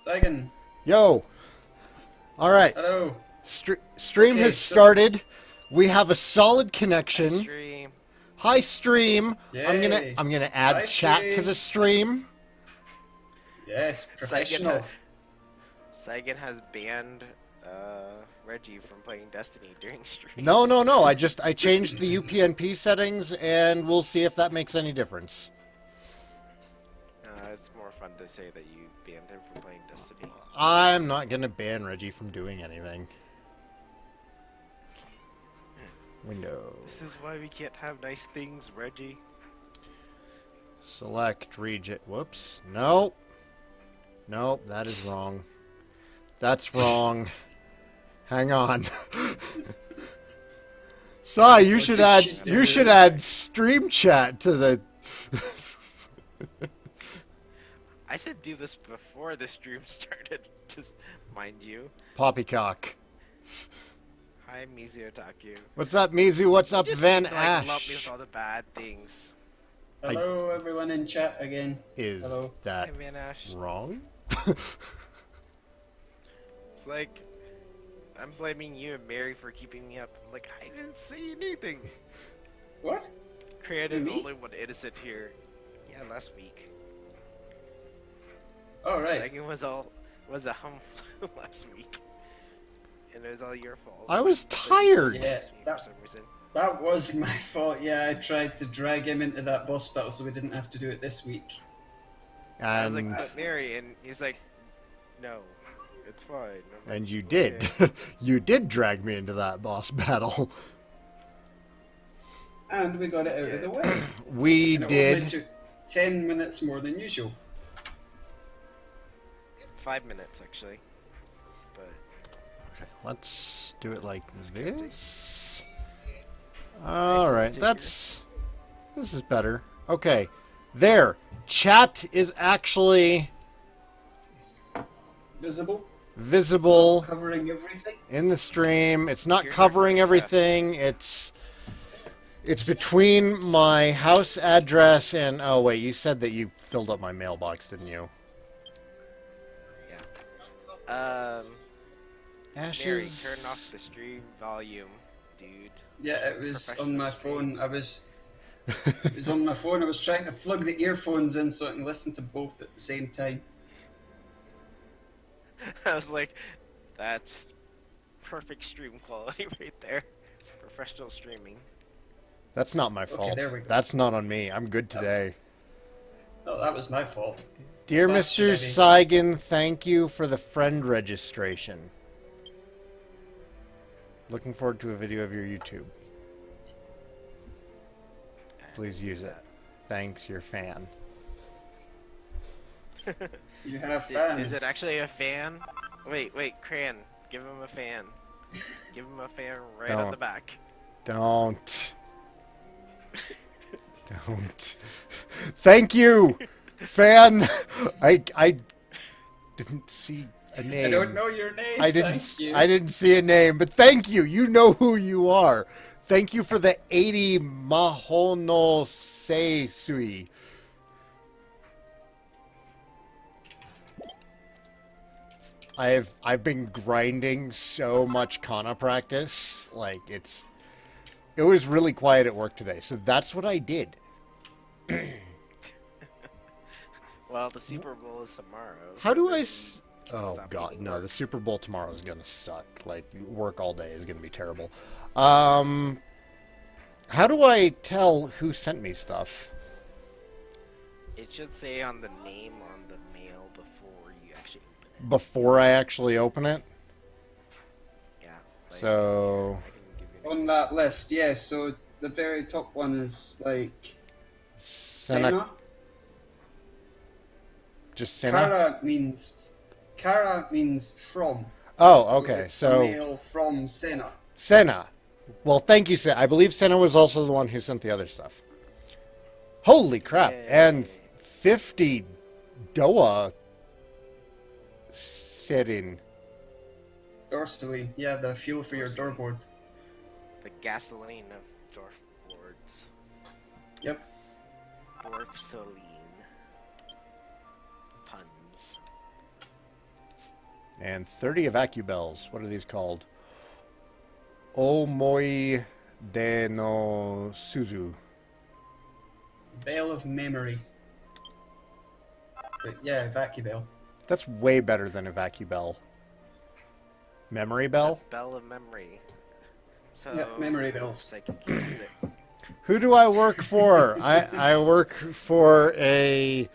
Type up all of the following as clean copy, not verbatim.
Saigan. Yo. All right. Hello. Stream Okay, has so- started. We have a solid connection. Stream. Hi, stream. Yay. I'm gonna add Hi, chat to stream. the stream. Yes, professional. Saigan has banned Reggie from playing Destiny during streams. No. I changed the UPnP settings, and we'll see if that makes any difference. It's more fun to say that you banned him from playing Destiny. I'm not gonna ban Reggie from doing anything. Windows. This is why we can't have nice things, Reggie. Select region. Whoops. Nope. Nope, that is wrong. That's wrong. Hang on. Sai, you should add stream chat to the I said do this before the stream started, just mind you. poppycock. Hi, Mizu Otaku. What's up, Mizu? What's up, Just, Van like, Ash? love me with all the bad things. Hello, everyone in chat again. Is Hello. that Hi, Van Ash. wrong? It's like, I'm blaming you and Mary for keeping me up. I'm like, I didn't say anything. What? Cran is the Me? only one innocent here. Yeah, last week. Oh, right. Second was a hum last week. And it was all your fault. I was tired. Yeah, For some reason. That was my fault. Yeah, I tried to drag him into that boss battle so we didn't have to do it this week. I was And like, but Mary, and he's like, no, it's fine. I'm like, and you did. "Okay." You did drag me into that boss battle. And we got it out of the way. We And it only did. took 10 minutes more than usual. 5 minutes actually. But Okay, let's do it like this. All right, this is better. Okay, there. Chat is actually Visible, visible covering everything. in the stream. It's not Here's our covering chat. everything. It's between my house address and oh wait, you said that you filled up my mailbox, didn't you? yeah. Mary, Ashes. turn off the stream volume, dude. Yeah, it was on Professional my stream. phone. It was on my phone. I was trying to plug the earphones in so I can listen to both at the same time. I was like, that's perfect stream quality right there. Professional streaming. That's not my fault. there we go. That's not on me. I'm good today. Oh, that was my fault. Dear That's Mr. shitty. Saigan, thank you for the friend registration. Looking forward to a video of your YouTube. Please use it. Thanks, your fan. You have fans. Is it actually a fan? Wait, Cran, give him a fan. Give him a fan right on Don't. the back. Don't. Don't. Thank you, fan. I didn't see a name. I don't know your name. I didn't. Thank you. I didn't see a name, but thank you. You know who you are. Thank you for the 80 Mahono Seisui. I've been grinding so much Kana practice. Like it was really quiet at work today, so that's what I did. Well, the Super Bowl is tomorrow. How so do I? then Oh stop God, eating no! work. The Super Bowl tomorrow is gonna suck. Like work all day is gonna be terrible. How do I tell who sent me stuff? It should say on the name on the mail before you actually open it. Before I actually open it? Yeah. like, So I can give you an On example. that list, yeah. So the very top one is like Senna, Senna. just Senna. Kara means from. Oh, okay. It's So a mail from Senna. Senna. Well, thank you, Senna. I believe Senna was also the one who sent the other stuff. Holy crap! Yay. And 50 Doa setting. Dorstally, yeah, the fuel for your doorboard. The gasoline of dwarf lords. Yep. Dwarf Celine. Puns. And 30 evacubells. What are these called? Omoi de no Suzu. Bell of Memory. But yeah, Vacubell. That's way better than evacubell. Memory bell? Bell of memory. So Yeah, memory bells. it's like you can use it. Who do I work for? I work for a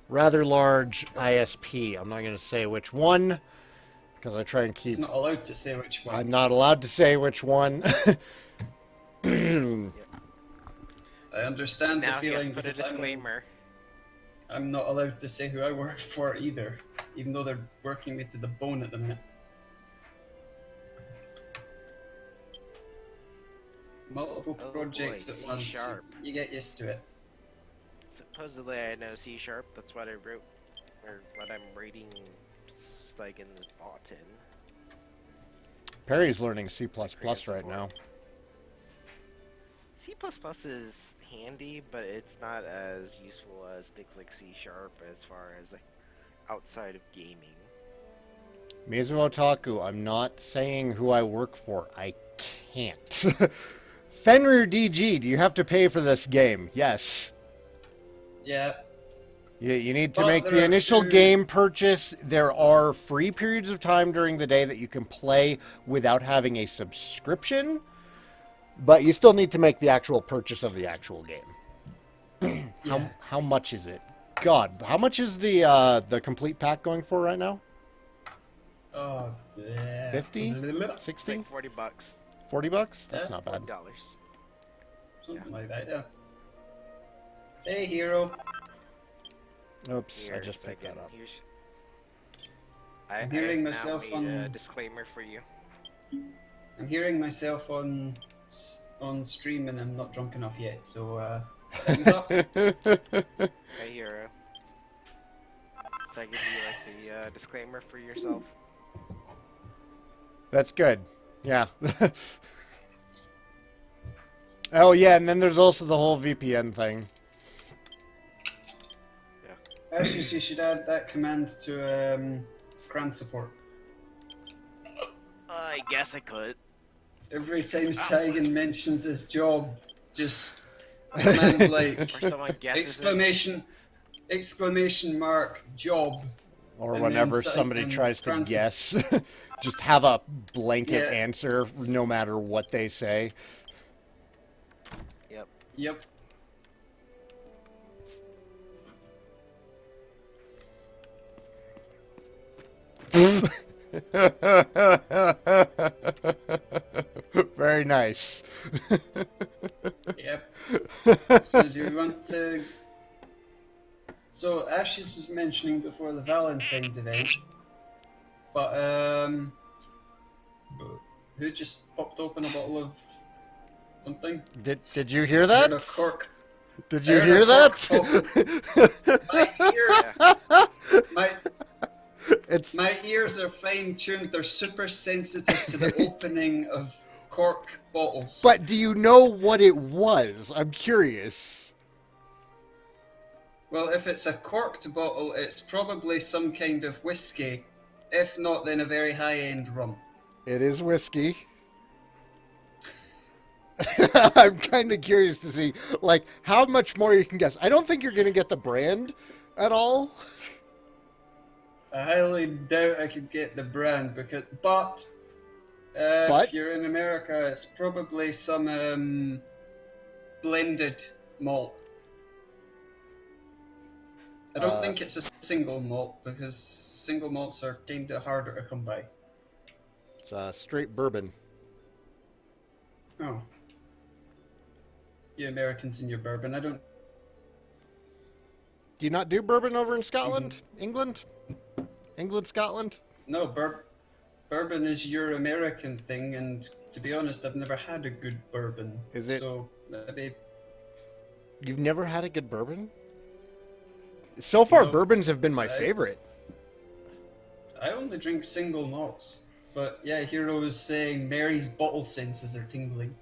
rather large ISP. I'm not going to say which one because I try and keep... He's not allowed to say which one. I'm not allowed to say which one. I understand Now the he has feeling. to put a because disclaimer. I'm not allowed to say who I work for either, even though they're working me to the bone at the minute. Multiple Oh projects boy, at C once. sharp. You get used to it. Supposedly I know C#. That's what I wrote, or what I'm reading Saigan's bot in. Perry's learning C++ Creative right now. C++ is handy, but it's not as useful as things like C# as far as like outside of gaming. Mizu Otaku, I'm not saying who I work for. I can't. Fenrir DG, do you have to pay for this game? Yes. Yeah. You need to But make there the are initial two- game purchase. There are free periods of time during the day that you can play without having a subscription, but you still need to make the actual purchase of the actual game. Yeah. How much is it? God, how much is the complete pack going for right now? Oh, yeah. 50? It's 60? like $40. 40 bucks? That's Yeah. not bad. $40. Something like that, yeah. Hey, hero. Oops, I Here, just picked that Saigan, up. I'm hearing now myself made on- a disclaimer for you. I'm hearing myself on stream and I'm not drunk enough yet, so thumbs up. Hey, hero. Saigan, do you like the disclaimer for yourself? That's good. Yeah. Oh, yeah, and then there's also the whole VPN thing. Actually, you should add that command to CRAN support. I guess I could. Every time Saigan mentions his job, just command like Or someone guesses it. exclamation mark job. Or And whenever then somebody and tries to Francis- guess, just have a blanket Yeah. answer no matter what they say. Yep. Yep. Very nice. Yep. So do you want to... So Ashes was mentioning before the Valentine's event, but who just popped open a bottle of something? Did you hear Heard that? a cork. Did you heard hear a that? My It's my ears are fine tuned. They're super sensitive to the opening of cork bottles. But do you know what it was? I'm curious. Well, if it's a corked bottle, it's probably some kind of whiskey. If not, then a very high-end rum. It is whiskey. I'm kind of curious to see, like, how much more you can guess. I don't think you're going to get the brand at all. I highly doubt I could get the brand, but But? if you're in America, it's probably some blended malt. I don't think it's a single malt, because single malts are kind of harder to come by. It's straight bourbon. Oh. You Americans and your bourbon, I don't... Do you not do bourbon over in Scotland? England? England, Scotland? No, bourbon is your American thing, and to be honest, I've never had a good bourbon. Is it- So, maybe... You've never had a good bourbon? So far, No. bourbons have been my favorite. I only drink single malts. But yeah, Hero was saying Mary's bottle senses are tingling.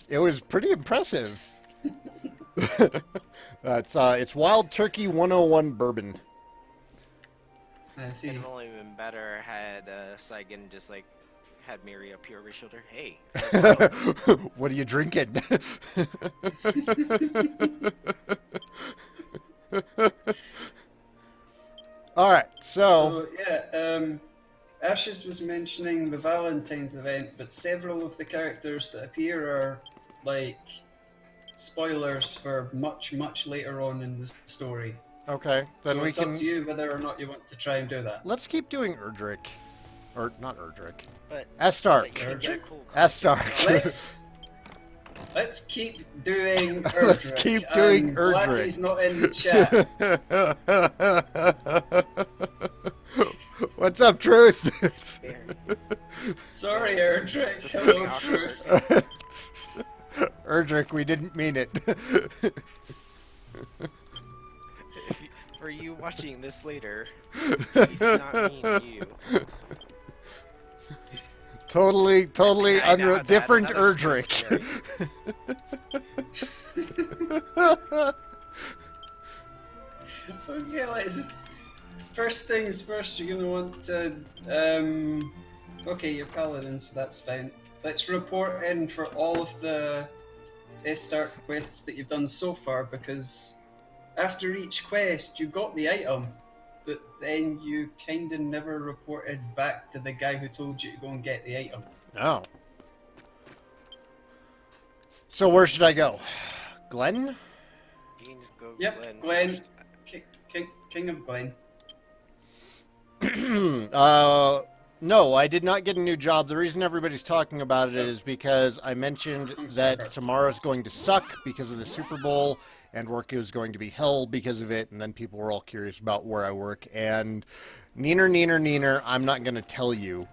It was pretty impressive. It's Wild Turkey 101 bourbon. I see. It'd have only been better had Saigan just like had Mary up here over his shoulder. Hey, What are you drinking? All right, so So yeah, Ashes was mentioning the Valentine's event, but several of the characters that appear are like spoilers for much, much later on in the story. okay, then So we it's can up to you whether or not you want to try and do that. let's keep doing Erdrick, or not Erdrick, but Astark, you can get a cool Astark. Let's keep doing Erdrick. Let's keep doing and Erdrick. Blatty's not in the chat. What's up, Truth? Sorry, Erdrick. This is Hello, awkward. Truth. Erdrick, we didn't mean it. For you watching this later, we did not mean you. Totally I know that, different another Erdrick. story. Okay, let's. First things first, you're gonna want to. Okay, you're paladin, so that's fine. Let's report in for all of the Start quests that you've done so far, because after each quest you got the item, but then you kinda never reported back to the guy who told you to go and get the item. Oh. So where should I go? Glen? You can just go Yep, Glen. King of Glen. No, I did not get a new job. The reason everybody's talking about it is because I mentioned that tomorrow's going to suck because of the Super Bowl, and work is going to be hell because of it, and then people were all curious about where I work, and neener, I'm not going to tell you.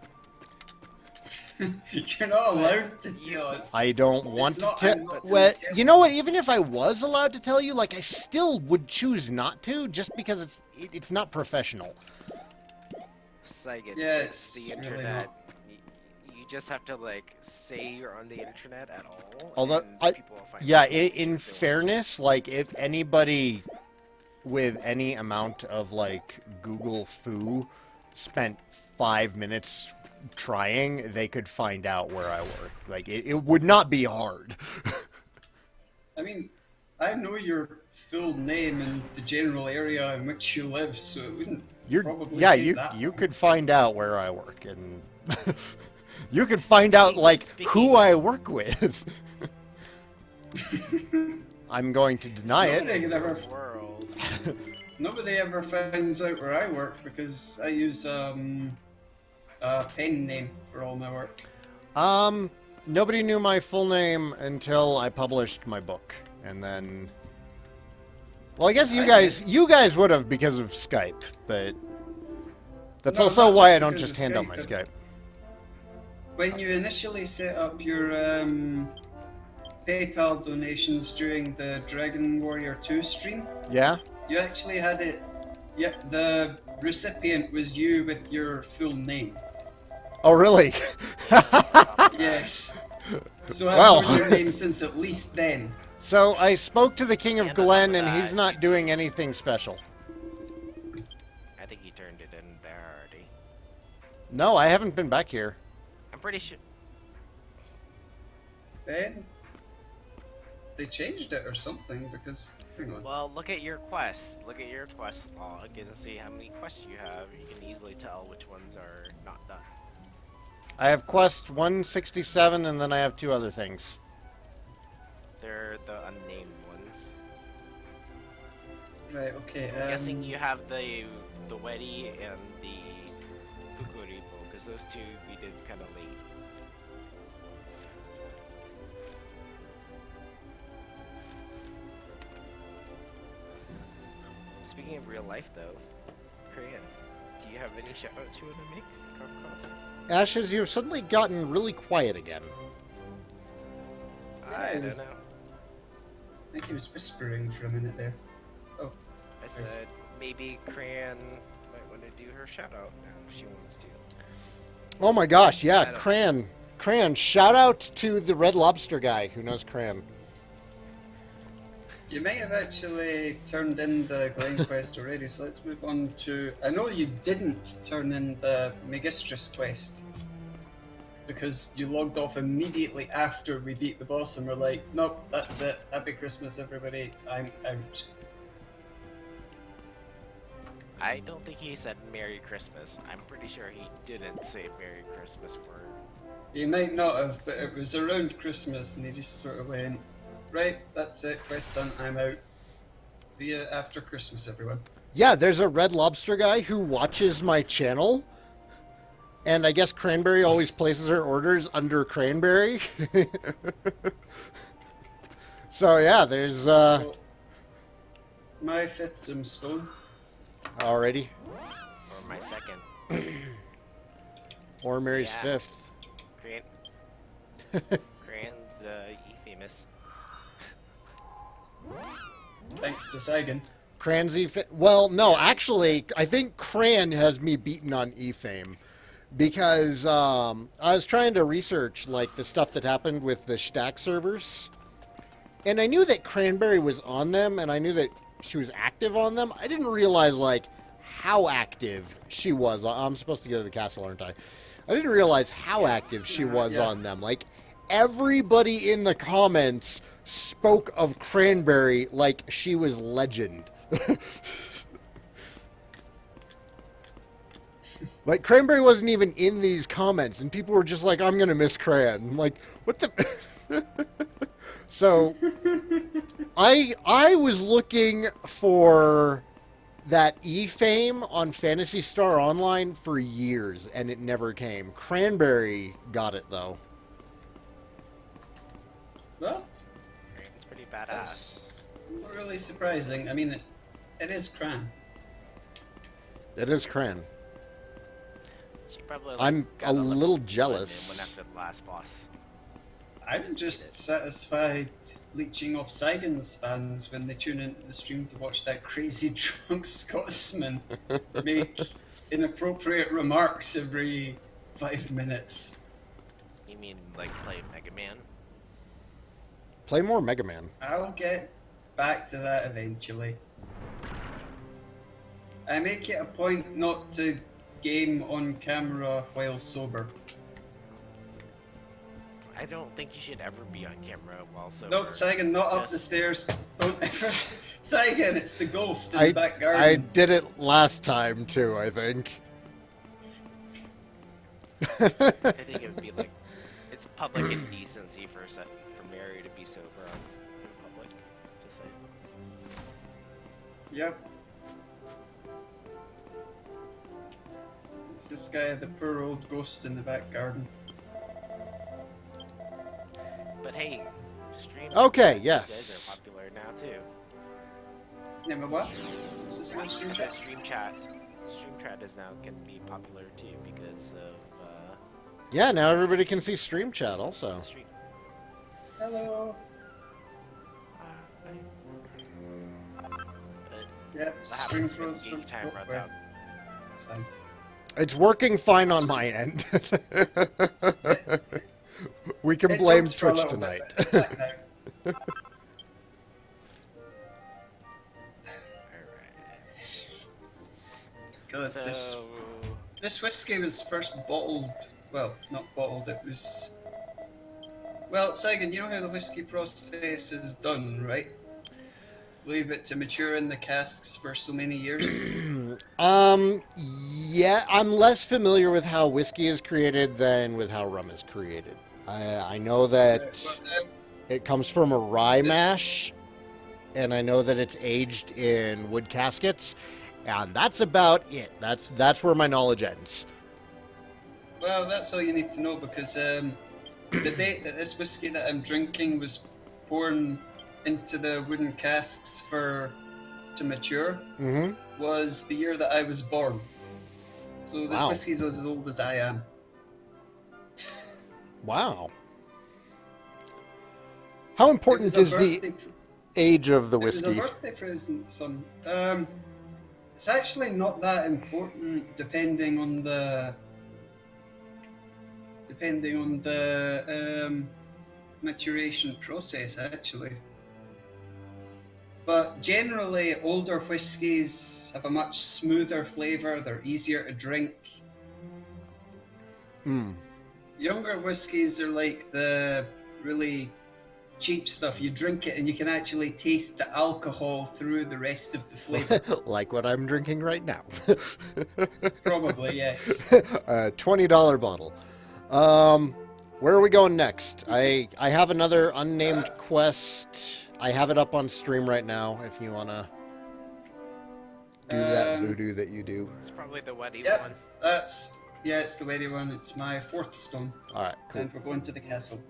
You're not allowed to tell us. I don't want not- to I'm not well, sincere. you know what? Even if I was allowed to tell you, like, I still would choose not to, just because it's not professional. Saigan, Yeah, it's the it's really internet. not. You just have to like say you're on the internet at all. Although, and people will find Yeah, out. in fairness, like, if anybody with any amount of, like, Google foo spent 5 minutes trying, they could find out where I work. Like, it would not be hard. I mean, I know your full name and the general area in which you live, so it wouldn't probably take that You long. could find out where I work, and you could find out, like, who Speaking- I work with. I'm going to deny it. Nobody could ever, World. nobody ever finds out where I work because I use a pen name for all my work. Nobody knew my full name until I published my book, and then. Well, I guess you guys would have because of Skype, but that's No, also not why just I don't because just of hand out Skype, my but- Skype. When you initially set up your PayPal donations during the Dragon Warrior 2 stream, Yeah? you actually had it. Yeah, the recipient was you with your full name. Oh, really? Yes. So I've Well. known your name since at least then. So I spoke to the King of And Glen, on top and of he's that, not doing anything special. I think you turned it in there already. No, I haven't been back here. I'm pretty sure. Then they changed it or something because hang on. Well, look at your quests. Look at your quest log and see how many quests you have. You can easily tell which ones are not done. I have quest 167, and then I have 2 other things. They're the unnamed ones. Right, okay. I'm guessing you have the Weddy and the Pukuripo, because those two we did kind of late. Speaking of real life, though, Korean, do you have any shoutouts you want to make? Cough, cough. Ashes, you've suddenly gotten really quiet again. Yeah, I it don't was- know. I think he was whispering for a minute there. Oh, I said maybe Cran might want to do her shout out now if she wants to. Oh my gosh, yeah, I don't- Cran, shout out to the Red Lobster guy who knows Cran. You might have actually turned in the Glen quest already, so let's move on to... I know you didn't turn in the Magistress quest, because you logged off immediately after we beat the boss and were like, nope, that's it, happy Christmas everybody, I'm out. I don't think he said Merry Christmas. I'm pretty sure he didn't say Merry Christmas for... He might not have, but it was around Christmas and he just sort of went, right, that's it, quest done, I'm out. See you after Christmas, everyone. Yeah, there's a Red Lobster guy who watches my channel, and I guess Cranberry always places her orders under Cranberry. So yeah, there's So, my 5th Zoomstone. already. Or my second. Or Mary's Yeah. 5th. Cran's E-famous. Thanks to Saigan. Well, no, actually, I think Cran has me beaten on E-Fame. Because I was trying to research like the stuff that happened with the Stack servers. And I knew that Cranberry was on them, and I knew that she was active on them. I didn't realize like how active she was. I'm supposed to go to the castle, aren't I? I didn't realize how active she was on them. Like, everybody in the comments spoke of Cranberry like she was legend. Like, Cranberry wasn't even in these comments, and people were just like, I'm gonna miss Cran. I'm like, what the... So, I was looking for that E-Fame on Phantasy Star Online for years, and it never came. Cranberry got it, though. Well, Cran's pretty badass. that's not really surprising. I mean, it is Cran. It is Cran. She probably, like, I'm got a level little 1 jealous. and went after the last boss. I'm just satisfied leeching off Saigan's fans when they tune into the stream to watch that crazy drunk Scotsman make inappropriate remarks every 5 minutes. You mean, like, play Mega Man? Play more Mega Man. I'll get back to that eventually. I make it a point not to game on camera while sober. I don't think you should ever be on camera while sober. Nope, Saigan, not up the Just- stairs. Don't ever. Saigan, it's the ghost in I, the back garden. I did it last time, too, I think. I think it would be like, it's public indecency for Mary to be sober in public. Just like, Yep. It's this guy, the poor old ghost in the back garden. but hey, stream. Okay, You yes. guys are popular now too. Name of what? What's this one? Stream chat? Stream chat. Stream chat is now can be popular too because of Yeah, now everybody can see stream chat also. stream. Hello. Yeah, That stream happens when throws game time runs out. It's fine. It's working fine on my end. We can It blame jumped for a Twitch little tonight. bit, but it's back now. Good. So This whiskey was first bottled. Well, not bottled. It was. Well, Saigan, you know how the whiskey process is done, right? Leave it to mature in the casks for so many years. Yeah, I'm less familiar with how whiskey is created than with how rum is created. I know that But, it comes from a rye mash, and I know that it's aged in wood caskets, and that's about it. That's where my knowledge ends. well, that's all you need to know because the date that this whiskey that I'm drinking was poured into the wooden casks to mature Mm-hmm. was the year that I was born. So this Wow. whiskey's as old as I am. Wow. How important is the age of the It was a whiskey? birthday present, son. It's actually not that important depending on the maturation process. Actually, But generally, older whiskies have a much smoother flavour. They're easier to drink. Hmm. Younger whiskies are like the really cheap stuff. You drink it and you can actually taste the alcohol through the rest of the flavour. Like what I'm drinking right now. Probably, yes. A $20 bottle. Where are we going next? I have another unnamed quest. I have it up on stream right now if you want to do that voodoo that you do. It's probably the Weddy Yep, one. yeah, it's the weighty one. It's my fourth stone. All right, cool. And we're going to the castle.